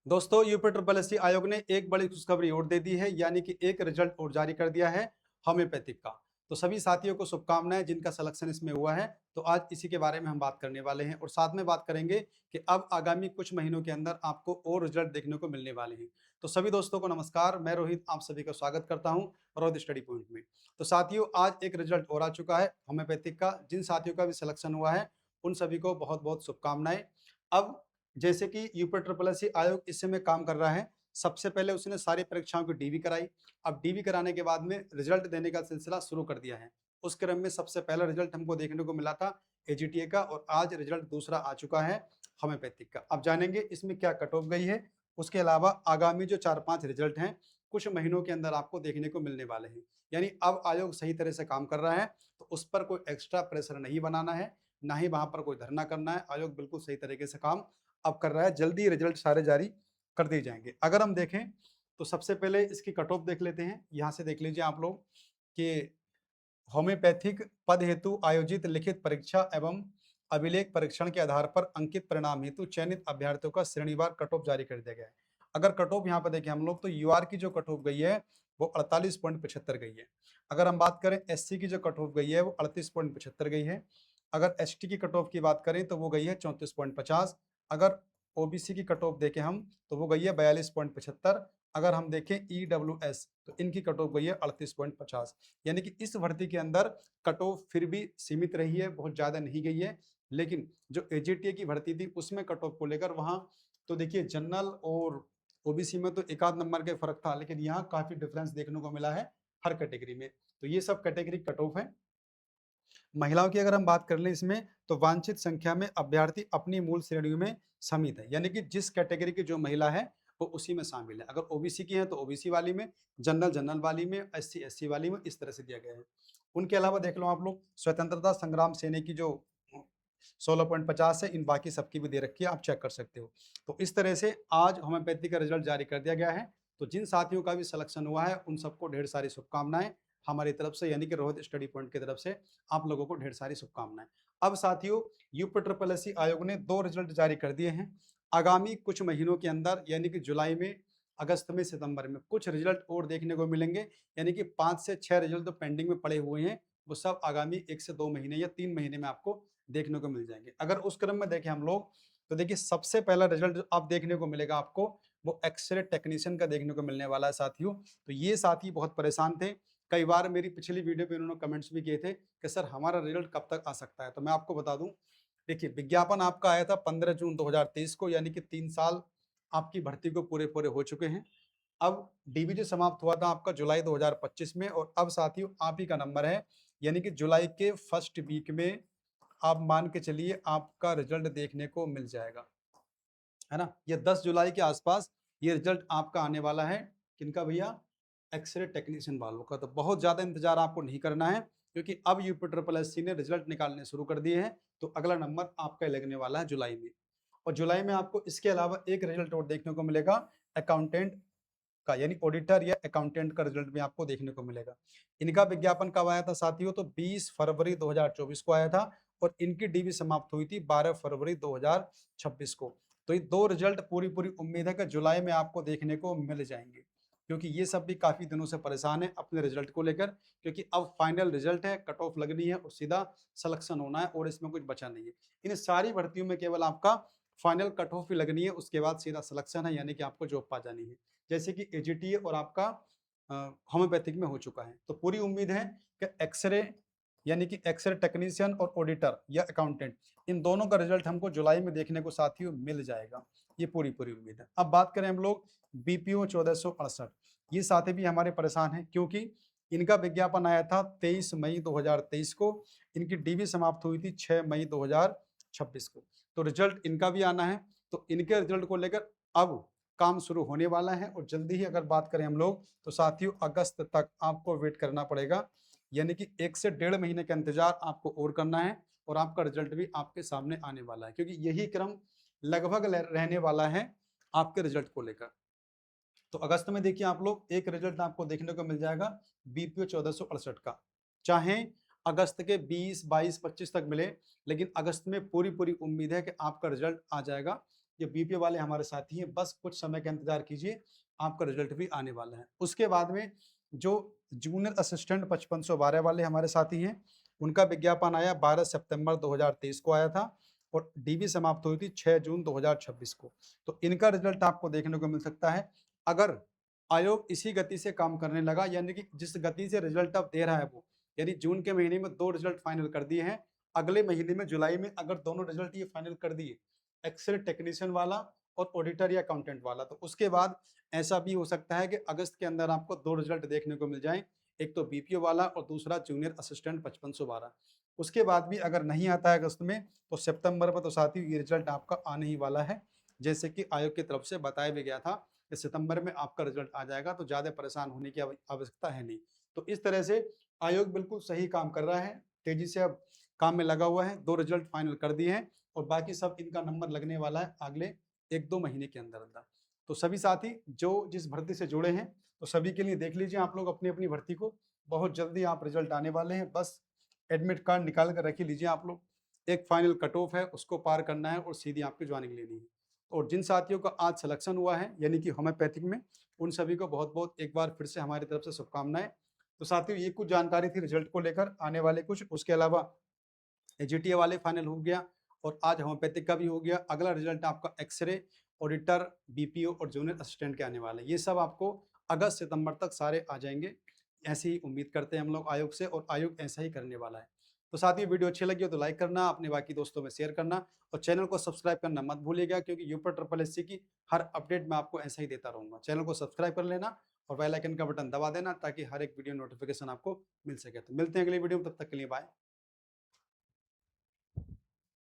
दोस्तों UP triple SC आयोग ने एक बड़ी खुशखबरी और दे दी है, यानी कि एक रिजल्ट और जारी कर दिया है होम्योपैथिक का। तो सभी साथियों को शुभकामनाएं जिनका सिलेक्शन इसमें हुआ है। तो आज इसी के बारे में हम बात करने वाले हैं और साथ में बात करेंगे कि अब आगामी कुछ महीनों के अंदर आपको और रिजल्ट देखने को मिलने वाले हैं। तो सभी दोस्तों को नमस्कार, मैं रोहित आप सभी का स्वागत करता हूं रोहित स्टडी पॉइंट में। तो साथियों आज एक रिजल्ट और आ चुका है होम्योपैथिक का। जिन साथियों का भी सिलेक्शन हुआ है उन सभी को बहुत बहुत शुभकामनाएं। अब जैसे कि यूपी ट्रिपल एससी आयोग इस समय काम कर रहा है, सबसे पहले उसने सारी परीक्षाओं की डीवी कराई। अब डीवी कराने के बाद में रिजल्ट देने का सिलसिला शुरू कर दिया है। उस क्रम में सबसे पहला रिजल्ट हमको देखने को मिला था एजीटीए का और आज रिजल्ट दूसरा आ चुका है होम्योपैथिक का। अब जानेंगे इसमें क्या कट ऑफ गई है। उसके अलावा आगामी जो 4-5 रिजल्ट हैं कुछ महीनों के अंदर आपको देखने को मिलने वाले हैं। यानी अब आयोग सही तरह से काम कर रहा है, तो उस पर कोई एक्स्ट्रा प्रेशर नहीं बनाना है, ना ही वहां पर कोई धरना करना है। आयोग बिल्कुल सही तरीके से काम अब कर रहा है, जल्दी रिजल्ट सारे जारी कर दिए जाएंगे। अगर हम देखें तो सबसे पहले इसकी कट ऑफ देख लेते हैं। यहाँ से देख लीजिए आप लोग कि होम्योपैथिक पद हेतु आयोजित लिखित परीक्षा एवं अभिलेख परीक्षण के आधार पर अंकित परिणाम हेतु चयनित अभ्यर्थियों का श्रेणीवार कट ऑफ जारी कर दिया गया है। अगर कट ऑफ यहाँ पर देखें हम लोग तो यूआर की जो कट ऑफ गई है वो 48.75 गई है। अगर हम बात करें एससी की जो कट ऑफ गई है वो 38.75 गई है। अगर एसटी की कट ऑफ की बात करें तो वो गई है 34.50। अगर ओबीसी की कट ऑफ देखें हम तो वो गई है 42.75। अगर हम देखें ईडब्ल्यूएस तो इनकी कट ऑफ गई है 38.50। यानी कि इस भर्ती के अंदर कट ऑफ फिर भी सीमित रही है, बहुत ज्यादा नहीं गई है। लेकिन जो एजीटीए की भर्ती थी उसमें कट ऑफ को लेकर वहां तो देखिए जनरल और ओबीसी में तो एक आध नंबर का फर्क था, लेकिन यहाँ काफी डिफरेंस देखने को मिला है हर कैटेगरी में। तो ये सब कैटेगरी कट ऑफ है। महिलाओं की अगर हम बात कर लें इसमें तो वांछित संख्या में अभ्यर्थी अपनी मूल श्रेणियों में समित है, यानी कि जिस कैटेगरी की जो महिला है वो उसी में शामिल है। अगर ओबीसी की है तो ओबीसी वाली में, जनरल जनरल वाली में, एससी एससी वाली में, इस तरह से दिया गया है। उनके अलावा देख लो आप लोग स्वतंत्रता संग्राम सेना की जो 16.50 है, इन बाकी सबकी भी दे रखी है, आप चेक कर सकते हो। तो इस तरह से आज होम्योपैथी का रिजल्ट जारी कर दिया गया है। तो जिन साथियों का भी सिलेक्शन हुआ है उन सबको ढेर सारी शुभकामनाएं हमारी तरफ से, यानी कि रोहित स्टडी पॉइंट की तरफ से आप लोगों को ढेर सारी शुभकामनाएं। अब साथियों यूपी ट्रिपल एससी आयोग ने 2 रिजल्ट जारी कर दिए हैं। आगामी कुछ महीनों के अंदर यानी कि जुलाई में, अगस्त में, सितंबर में कुछ रिजल्ट और देखने को मिलेंगे। यानी कि 5 से 6 रिजल्ट तो पेंडिंग में पड़े हुए हैं, वो सब आगामी 1 से 2 महीने या 3 महीने में आपको देखने को मिल जाएंगे। अगर उस क्रम में देखें हम लोग तो देखिए सबसे पहला रिजल्ट जो अब देखने को मिलेगा आपको वो एक्सरे टेक्नीशियन का देखने को मिलने वाला है साथियों। तो ये साथी बहुत परेशान थे, कई बार मेरी पिछली वीडियो पे उन्होंने कमेंट्स भी किए थे कि सर हमारा रिजल्ट कब तक आ सकता है। तो मैं आपको बता दूं, देखिए विज्ञापन आपका आया था 15 जून 2023 को, यानी कि 3 साल आपकी भर्ती को पूरे पूरे हो चुके हैं। अब डीबीटी समाप्त हुआ था आपका जुलाई 2025 में और अब साथियों आप ही का नंबर है, यानी कि जुलाई के फर्स्ट वीक में आप मान के चलिए आपका रिजल्ट देखने को मिल जाएगा, है ना। ये 10 जुलाई के आसपास ये रिजल्ट आपका आने वाला है। किनका भैया? एक्सरे टेक्नीशियन वालों का। तो बहुत ज़्यादा इंतजार आपको नहीं करना है, क्योंकि अब यूपी ट्रिपल एससी ने रिजल्ट निकालने शुरू कर दिए हैं। तो अगला नंबर आपका लगने वाला है जुलाई में। और जुलाई में आपको इसके अलावा एक रिजल्ट और देखने को मिलेगा अकाउंटेंट का, यानी ऑडिटर या अकाउंटेंट का रिजल्ट भी आपको देखने को मिलेगा। इनका विज्ञापन कब आया था साथियों? तो 20 फरवरी 2024 को आया था और इनकी डीवी समाप्त हुई थी 12 फरवरी 2026 को। तो ये 2 रिजल्ट पूरी पूरी उम्मीद है कि जुलाई में आपको देखने को मिल जाएंगे, क्योंकि ये सब भी काफी दिनों से परेशान है अपने रिजल्ट को लेकर। क्योंकि अब फाइनल रिजल्ट है, कट ऑफ लगनी है और सीधा सिलेक्शन होना है और इसमें कुछ बचा नहीं है। इन सारी भर्तियों में केवल आपका फाइनल कट ऑफ ही लगनी है, उसके बाद सीधा सिलेक्शन है, यानी कि आपको जॉब पा जानी है, जैसे कि एजीटीए और आपका होम्योपैथिक में हो चुका है। तो पूरी उम्मीद है कि एक्सरे यानी कि एक्सरे टेक्नीशियन और ऑडिटर या अकाउंटेंट, इन दोनों का रिजल्ट हमको जुलाई में देखने को साथियों मिल जाएगा। ये पूरी पूरी उम्मीद है। अब बात करें हम लोग बीपीओ 1468, ये साथी भी हमारे परेशान हैं, क्योंकि इनका विज्ञापन आया था 23 मई 2023 को। इनकी डीवी समाप्त हुई थी 6 मई 2026 को। तो रिजल्ट इनका भी आना है। तो इनके रिजल्ट को लेकर अब काम शुरू होने वाला है और जल्दी ही अगर बात करें हम लोग तो साथियों अगस्त तक आपको वेट करना पड़ेगा, यानी कि 1 से 1.5 महीने का इंतजार आपको और करना है और आपका रिजल्ट भी आपके सामने आने वाला है, क्योंकि यही क्रम लगभग रहने वाला है आपके रिजल्ट को लेकर। तो अगस्त में देखिए आप लोग एक रिजल्ट आपको देखने को मिल जाएगा बीपीओ 1468 का। चाहे अगस्त के 20, 22, 25 तक मिले, लेकिन अगस्त में पूरी पूरी उम्मीद है कि आपका रिजल्ट आ जाएगा जो बीपीओ वाले हमारे साथी हैं, बस कुछ समय का इंतजार कीजिए, आपका रिजल्ट भी आने वाला है। उसके बाद में जो जूनियर असिस्टेंट 5512 वाले हमारे साथी हैं, उनका विज्ञापन आया 12 सितंबर 2023 को आया था और डीबी समाप्त हुई थी 6 जून 2026 को। तो इनका रिजल्ट आपको देखने को मिल सकता है। अगर आयोग इसी गति से काम करने लगा, यानी कि जिस गति से रिजल्ट अब दे रहा है वो, यानी जून के महीने में 2 रिजल्ट फाइनल कर दिए हैं, अगले महीने में जुलाई में अगर दोनों रिजल्ट ये फाइनल कर दिए, एक्सेल टेक्नीशियन वाला और ऑडिटर या अकाउंटेंट वाला, तो उसके बाद ऐसा भी हो सकता है कि अगस्त के अंदर आपको 2 रिजल्ट देखने को मिल जाएँ। एक तो बीपीओ वाला और दूसरा जूनियर असिस्टेंट 5512। उसके बाद भी अगर नहीं आता है अगस्त में, तो सितंबर में तो साथियों ये रिजल्ट आपका आने ही वाला है। जैसे कि आयोग की तरफ से बताया भी गया था कि सितंबर में आपका रिजल्ट आ जाएगा, तो ज़्यादा परेशान होने की आवश्यकता है नहीं। तो इस तरह से आयोग बिल्कुल सही काम कर रहा है, तेज़ी से अब काम में लगा हुआ है, 2 रिजल्ट फाइनल कर दिए हैं और बाकी सब इनका नंबर लगने वाला है अगले 1-2 महीने के अंदर-अंदर। तो सभी साथी जो जिस भर्ती से जुड़े हैं, तो सभी के लिए देख लीजिए आप लोग अपनी-अपनी भर्ती को, बहुत जल्दी आप रिजल्ट आने वाले हैं, बस एडमिट कार्ड निकाल कर रख ही लीजिए आप लोग। एक फाइनल कट ऑफ है, उसको पार करना है और सीधी आपकी जॉइनिंग लेनी है। और जिन साथियों का आज सिलेक्शन हुआ है, यानी कि होम्योपैथिक में, उन सभी को बहुत-बहुत एक बार फिर से हमारी तरफ से शुभकामनाएँ। तो साथियों ये कुछ जानकारी थी रिजल्ट को लेकर, आने वाले कुछ, उसके अलावा एजीटीए वाले फाइनल हो गया और आज होम्योपैथिक का भी हो गया। अगला रिजल्ट आपका एक्स-रे, ऑडिटर, बीपीओ और जूनियर असिस्टेंट के आने वाले हैं। ये सब आपको अगस्त सितंबर तक सारे आ जाएँगे। ऐसी ही उम्मीद करते हैं हम लोग आयोग से और आयोग ऐसा ही करने वाला है। तो साथियों वीडियो अच्छी लगी हो तो लाइक करना, अपने बाकी दोस्तों में शेयर करना और चैनल को सब्सक्राइब करना मत भूलिएगा, क्योंकि यूपी ट्रिपल एससी की हर अपडेट मैं आपको ऐसा ही देता रहूँगा। चैनल को सब्सक्राइब कर लेना और बेल आइकन का बटन दबा देना ताकि हर एक वीडियो नोटिफिकेशन आपको मिल सके। तो मिलते हैं अगली वीडियो में, तब तक के लिए बाय।